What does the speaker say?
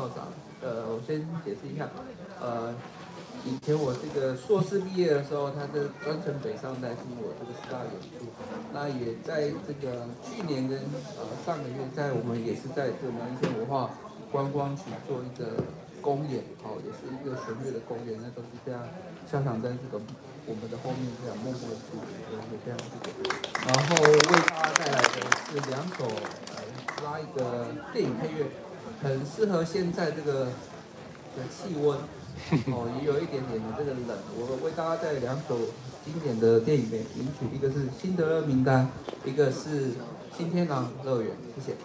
校长。我先解释一下，以前我这个硕士毕业的时候，他的专程北上带是我这个师大演出，那也在这个去年跟上个月，我们也是在这个苗栗县文化观光局做一个公演，也是一个弦乐的公演，那都是非常校长在这个我们的后面这样默默的支持，也非常谢谢。然后为大家带来的是2首拉一个电影配乐，很适合现在这个的气温。也有一点点的这个冷。我为大家带来2首经典的电影名曲，一个是《辛德勒名单》，一个是《新天堂乐园》。谢谢。